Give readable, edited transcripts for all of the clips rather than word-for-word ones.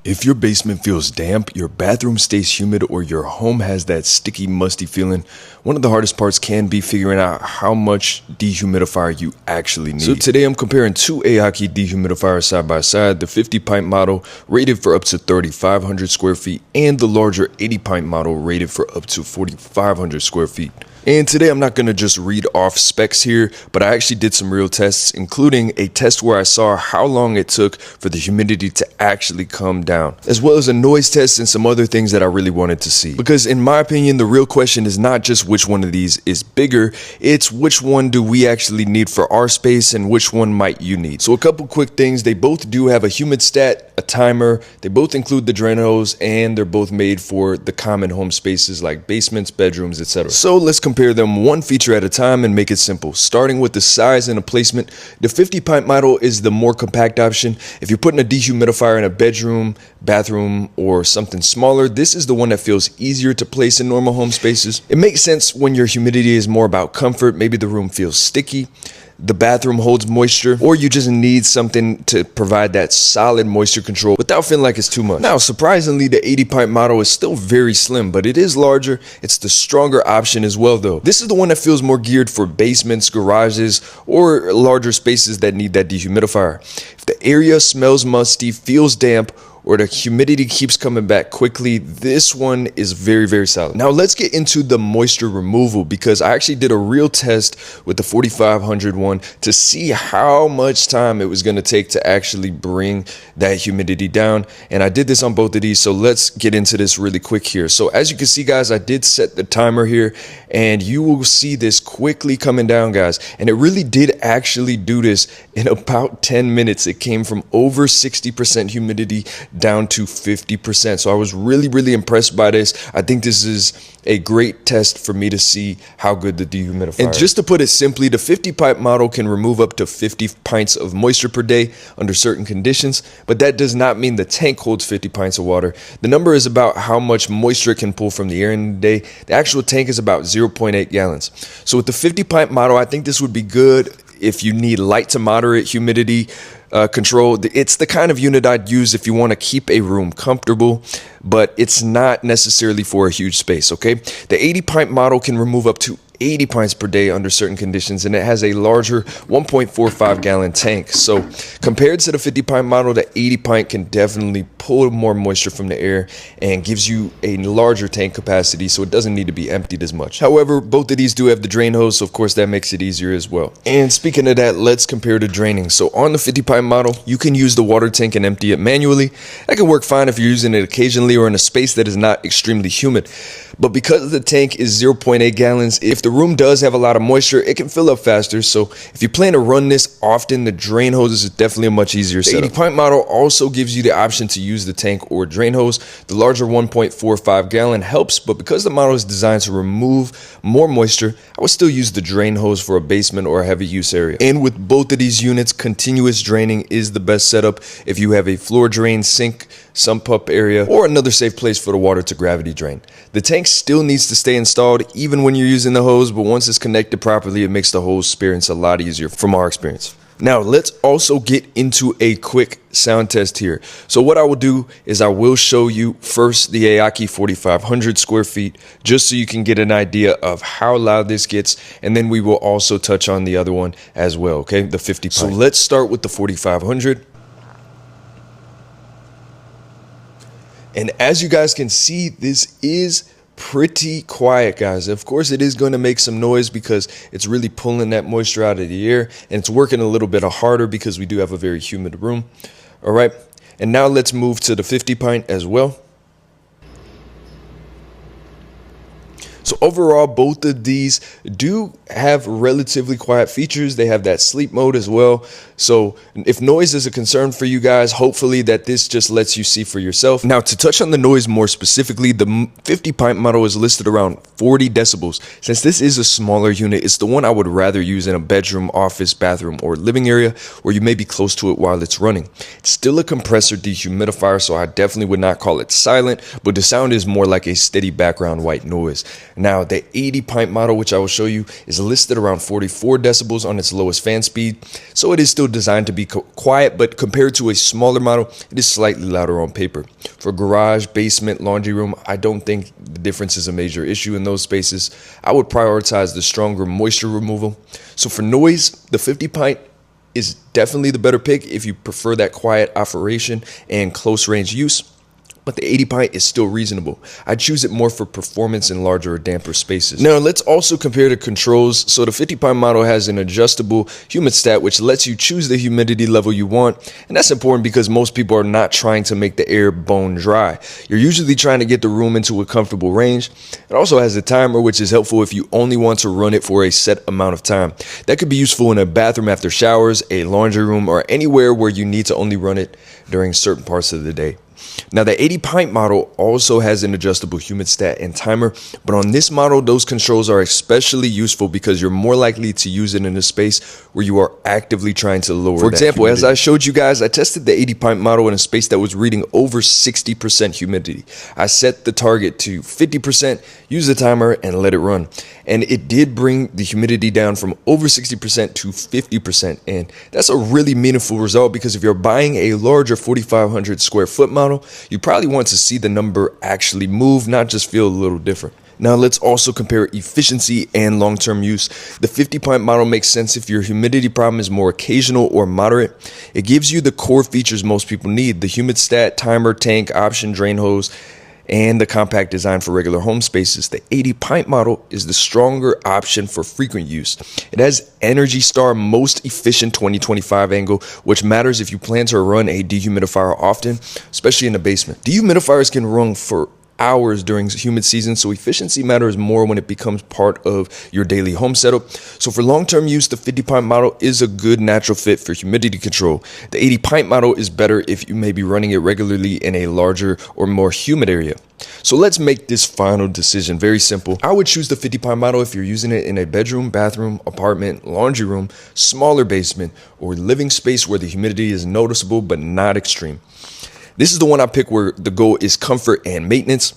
If your basement feels damp, your bathroom stays humid, or your home has that sticky, musty feeling, one of the hardest parts can be figuring out how much dehumidifier you actually need. So today I'm comparing two Aaki dehumidifiers side by side, the 50 pint model rated for up to 3,500 square feet and the larger 80 pint model rated for up to 4,500 square feet. And today I'm not going to just read off specs here, but I actually did some real tests, including a test where I saw how long it took for the humidity to actually come down, as well as a noise test and some other things that I really wanted to see. Because in my opinion, the real question is not just which one of these is bigger, it's which one do we actually need for our space and which one might you need. So a couple quick things: they both do have a humid stat, a timer, they both include the drain hose, and they're both made for the common home spaces like basements, bedrooms, etc. So let's compare them one feature at a time and make it simple. Starting with the size and the placement, the 50 pint model is the more compact option. If you're putting a dehumidifier in a bedroom, bathroom, or something smaller, this is the one that feels easier to place in normal home spaces. It makes sense when your humidity is more about comfort. Maybe the room feels sticky, the bathroom holds moisture, or you just need something to provide that solid moisture control without feeling like it's too much. Now, surprisingly, the 80 pint model is still very slim, but it is larger. It's the stronger option as well, though. This is the one that feels more geared for basements, garages, or larger spaces that need that dehumidifier. If the area smells musty, feels damp, or the humidity keeps coming back quickly, this one is very, very solid. Now let's get into the moisture removal, because I actually did a real test with the 4,500 one to see how much time it was going to take to actually bring that humidity down. And I did this on both of these, so let's get into this really quick here. So as you can see, guys, I did set the timer here, and you will see this quickly coming down, guys. And it really did actually do this in about 10 minutes. It came from over 60% humidity down to 50%. So I was really impressed by this. I think this is a great test for me to see how good the dehumidifier is. And just to put it simply, the 50 pint model can remove up to 50 pints of moisture per day under certain conditions, but that does not mean the tank holds 50 pints of water. The number is about how much moisture it can pull from the air in the day. The actual tank is about 0.8 gallons. So with the 50 pint model, I think this would be good if you need light to moderate humidity control. It's the kind of unit I'd use if you want to keep a room comfortable, but it's not necessarily for a huge space, okay? The 80 pint model can remove up to 80 pints per day under certain conditions, and it has a larger 1.45 gallon tank. So compared to the 50 pint model, the 80 pint can definitely pull more moisture from the air and gives you a larger tank capacity, so it doesn't need to be emptied as much. However, both of these do have the drain hose, so of course that makes it easier as well. And speaking of that, let's compare the draining. So on the 50 pint model, you can use the water tank and empty it manually. That can work fine if you're using it occasionally or in a space that is not extremely humid. But because the tank is 0.8 gallons, if the room does have a lot of moisture, it can fill up faster. So if you plan to run this often, the drain hose is definitely a much easier setup. The 80 pint model also gives you the option to use the tank or drain hose. The larger 1.45 gallon helps, but because the model is designed to remove more moisture, I would still use the drain hose for a basement or a heavy use area. And with both of these units, continuous draining is the best setup if you have a floor drain, sink, sump up area, or another safe place for the water to gravity drain. The tank still needs to stay installed even when you're using the hose, but once it's connected properly, it makes the whole experience a lot easier from our experience. Now let's also get into a quick sound test here. So what I will do is I will show you first the Aaki 4,500 square feet, just so you can get an idea of how loud this gets, and then we will also touch on the other one as well, okay, the 50 pint. So let's start with the 4,500. And as you guys can see, this is pretty quiet, guys. Of course, it is going to make some noise because it's really pulling that moisture out of the air, and it's working a little bit harder because we do have a very humid room. All right, and now let's move to the 50 pint as well. So overall, both of these do have relatively quiet features. They have that sleep mode as well. So if noise is a concern for you guys, hopefully that this just lets you see for yourself. Now, to touch on the noise more specifically, the 50 pint model is listed around 40 decibels. Since this is a smaller unit, it's the one I would rather use in a bedroom, office, bathroom, or living area where you may be close to it while it's running. It's still a compressor dehumidifier, so I definitely would not call it silent, but the sound is more like a steady background white noise. Now, the 80 pint model, which I will show you, is listed around 44 decibels on its lowest fan speed, so it is still designed to be quiet, but compared to a smaller model, it is slightly louder on paper. For garage, basement, laundry room, I don't think the difference is a major issue in those spaces. I would prioritize the stronger moisture removal. So for noise, the 50 pint is definitely the better pick if you prefer that quiet operation and close range use. But the 80 pint is still reasonable. I'd choose it more for performance in larger or damper spaces. Now let's also compare the controls. So the 50 pint model has an adjustable humidistat, which lets you choose the humidity level you want. And that's important because most people are not trying to make the air bone dry. You're usually trying to get the room into a comfortable range. It also has a timer, which is helpful if you only want to run it for a set amount of time. That could be useful in a bathroom after showers, a laundry room, or anywhere where you need to only run it during certain parts of the day. Now, the 80 pint model also has an adjustable humidistat and timer, but on this model, those controls are especially useful because you're more likely to use it in a space where you are actively trying to lower. For example, as I showed you guys, I tested the 80 pint model in a space that was reading over 60% humidity. I set the target to 50%, used the timer, and let it run. And it did bring the humidity down from over 60% to 50%. And that's a really meaningful result because if you're buying a larger 4,500 square foot model, you probably want to see the number actually move, not just feel a little different. Now let's also compare efficiency and long-term use. The 50 pint model makes sense if your humidity problem is more occasional or moderate. It gives you the core features most people need: the humidistat, timer, tank, option, drain hose, and the compact design for regular home spaces. The 80 pint model is the stronger option for frequent use. It has Energy Star most efficient 2025 angle, which matters if you plan to run a dehumidifier often, especially in the basement. Dehumidifiers can run for hours during humid season, so efficiency matters more when it becomes part of your daily home setup. So for long-term use, the 50 pint model is a good natural fit for humidity control. The 80 pint model is better if you may be running it regularly in a larger or more humid area. So let's make this final decision very simple. I would choose the 50 pint model if you're using it in a bedroom, bathroom, apartment, laundry room, smaller basement, or living space where the humidity is noticeable but not extreme. This is the one I pick where the goal is comfort and maintenance.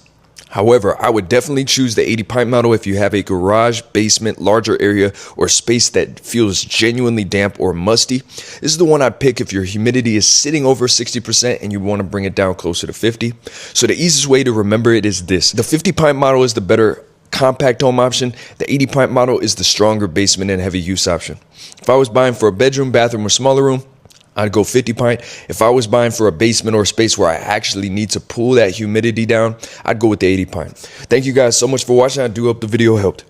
However, I would definitely choose the 80 pint model if you have a garage, basement, larger area, or space that feels genuinely damp or musty. This is the one I'd pick if your humidity is sitting over 60% and you want to bring it down closer to 50. So the easiest way to remember it is this: the 50 pint model is the better compact home option. The 80 pint model is the stronger basement and heavy use option. If I was buying for a bedroom, bathroom, or smaller room, I'd go 50 pint. If I was buying for a basement or a space where I actually need to pull that humidity down, I'd go with the 80 pint. Thank you guys so much for watching. I do hope the video helped.